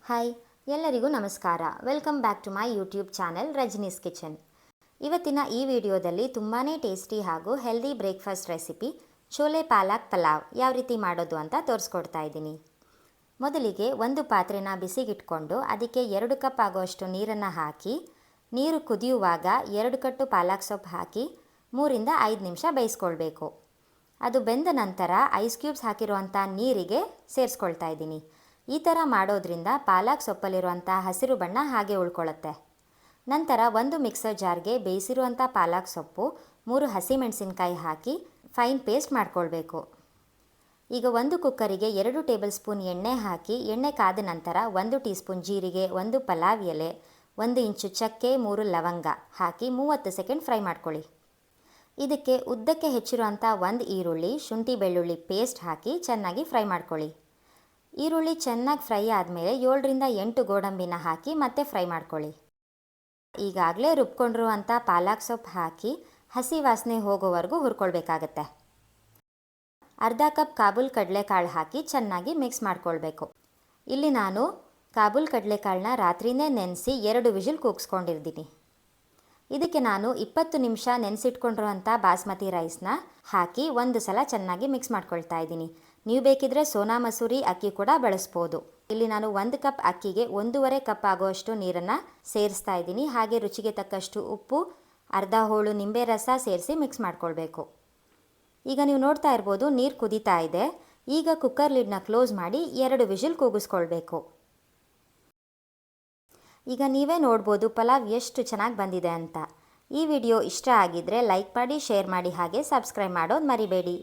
Hi, ಎಲ್ಲರಿಗೂ ನಮಸ್ಕಾರ. Welcome back to my YouTube channel Rajani's kitchen. ಇವತ್ತಿನ ಈ ವಿಡಿಯೋದಲ್ಲಿ ತುಂಬಾ ಟೇಸ್ಟಿ ಹಾಗೂ healthy breakfast recipe chole palak pulao ಯಾವ ರೀತಿ ಮಾಡೋದು ಅಂತ ತೋರಿಸ್ಕೊಡ್ತಾ ಇದ್ದೀನಿ. ಮೊದಲಿಗೆ ಒಂದು ಪಾತ್ರೆನ ಬಿಸಿಗಿಟ್ಕೊಂಡು ಅದಕ್ಕೆ 2 ಕಪ್ ಆಗುವಷ್ಟು ನೀರನ್ನು ಹಾಕಿ, ನೀರು ಕುದಿಯುವಾಗ 2 ಕಟ್ಟು ಪಾಲಕ್ ಸೊಪ್ಪು ಹಾಕಿ 3 ರಿಂದ 5 ನಿಮಿಷ ಬೇಯಿಸ್ಕೊಳ್ಬೇಕು. ಅದು ಬೆಂದ ನಂತರ ಐಸ್ ಕ್ಯೂಬ್ಸ್ ಹಾಕಿರುವಂಥ ನೀರಿಗೆ ಸೇರಿಸ್ಕೊಳ್ತಾ ಇದ್ದೀನಿ. ಈ ಥರ ಮಾಡೋದ್ರಿಂದ ಪಾಲಕ್ ಸೊಪ್ಪಲ್ಲಿರುವಂಥ ಹಸಿರು ಬಣ್ಣ ಹಾಗೆ ಉಳ್ಕೊಳ್ಳುತ್ತೆ. ನಂತರ ಒಂದು ಮಿಕ್ಸರ್ ಜಾರ್ಗೆ ಬೇಯಿಸಿರುವಂಥ ಪಾಲಕ್ ಸೊಪ್ಪು, 3 ಹಸಿಮೆಣಸಿನ್ಕಾಯಿ ಹಾಕಿ ಫೈನ್ ಪೇಸ್ಟ್ ಮಾಡ್ಕೊಳ್ಬೇಕು. ಈಗ ಒಂದು ಕುಕ್ಕರಿಗೆ 2 ಟೇಬಲ್ ಸ್ಪೂನ್ ಎಣ್ಣೆ ಹಾಕಿ, ಎಣ್ಣೆ ಕಾದ ನಂತರ 1 ಟೀ ಸ್ಪೂನ್ ಜೀರಿಗೆ, 1 ಪಲಾವ್ ಎಲೆ, 1 ಇಂಚು ಚಕ್ಕೆ, 3 ಲವಂಗ ಹಾಕಿ 30 ಸೆಕೆಂಡ್ ಫ್ರೈ ಮಾಡ್ಕೊಳ್ಳಿ. ಇದಕ್ಕೆ ಉದ್ದಕ್ಕೆ ಹೆಚ್ಚಿರುವಂಥ 1 ಈರುಳ್ಳಿ, ಶುಂಠಿ ಬೆಳ್ಳುಳ್ಳಿ ಪೇಸ್ಟ್ ಹಾಕಿ ಚೆನ್ನಾಗಿ ಫ್ರೈ ಮಾಡ್ಕೊಳ್ಳಿ. ಈರುಳ್ಳಿ ಚೆನ್ನಾಗಿ ಫ್ರೈ ಆದಮೇಲೆ 7 ರಿಂದ 8 ಗೋಡಂಬಿನ ಹಾಕಿ ಮತ್ತೆ ಫ್ರೈ ಮಾಡ್ಕೊಳ್ಳಿ. ಈಗಾಗಲೇ ರುಬ್ಕೊಂಡಿರುವಂಥ ಪಾಲಕ್ ಸೊಪ್ಪು ಹಾಕಿ ಹಸಿ ವಾಸನೆ ಹೋಗೋವರೆಗೂ ಹುರ್ಕೊಳ್ಬೇಕಾಗತ್ತೆ. ಅರ್ಧ ಕಪ್ ಕಾಬೂಲ್ ಕಡಲೆಕಾಳು ಹಾಕಿ ಚೆನ್ನಾಗಿ ಮಿಕ್ಸ್ ಮಾಡ್ಕೊಳ್ಬೇಕು. ಇಲ್ಲಿ ನಾನು ಕಾಬೂಲ್ ಕಡಲೆಕಾಳನ್ನ ರಾತ್ರಿನೇ ನೆನೆಸಿ 2 ವಿಷಿಲ್ ಕೂಗಿಸ್ಕೊಂಡಿರ್ತೀನಿ. ಇದಕ್ಕೆ ನಾನು 20 ನಿಮಿಷ ನೆನೆಸಿಟ್ಕೊಂಡಿರುವಂಥ ಬಾಸ್ಮತಿ ರೈಸ್ನ ಹಾಕಿ ಒಂದು ಸಲ ಚೆನ್ನಾಗಿ ಮಿಕ್ಸ್ ಮಾಡ್ಕೊಳ್ತಾ ಇದ್ದೀನಿ. ನೀವು ಬೇಕಿದ್ರೆ ಸೋನಾ ಮಸೂರಿ ಅಕ್ಕಿ ಕೂಡ ಬಳಸ್ಬೋದು. ಇಲ್ಲಿ ನಾನು 1 ಕಪ್ ಅಕ್ಕಿಗೆ 1.5 ಕಪ್ ಆಗುವಷ್ಟು ನೀರನ್ನು ಸೇರಿಸ್ತಾ ಇದ್ದೀನಿ. ಹಾಗೆ ರುಚಿಗೆ ತಕ್ಕಷ್ಟು ಉಪ್ಪು, ಅರ್ಧ ಹೋಳು ನಿಂಬೆ ರಸ ಸೇರಿಸಿ ಮಿಕ್ಸ್ ಮಾಡ್ಕೊಳ್ಬೇಕು. ಈಗ ನೀವು ನೋಡ್ತಾ ಇರ್ಬೋದು, ನೀರು ಕುದೀತಾ ಇದೆ. ಈಗ ಕುಕ್ಕರ್ ಲಿಡ್ನ ಕ್ಲೋಸ್ ಮಾಡಿ 2 ವಿಷಿಲ್ ಕೂಗಿಸ್ಕೊಳ್ಬೇಕು. ಈಗ ನೀವೇ ನೋಡ್ಬೋದು ಪಲಾವ್ ಎಷ್ಟು ಚೆನ್ನಾಗಿ ಬಂದಿದೆ ಅಂತ. ಈ ವಿಡಿಯೋ ಇಷ್ಟ ಆಗಿದ್ರೆ ಲೈಕ್ ಮಾಡಿ, ಶೇರ್ ಮಾಡಿ, ಹಾಗೆ ಸಬ್ಸ್ಕ್ರೈಬ್ ಮಾಡೋದು ಮರಿಬೇಡಿ.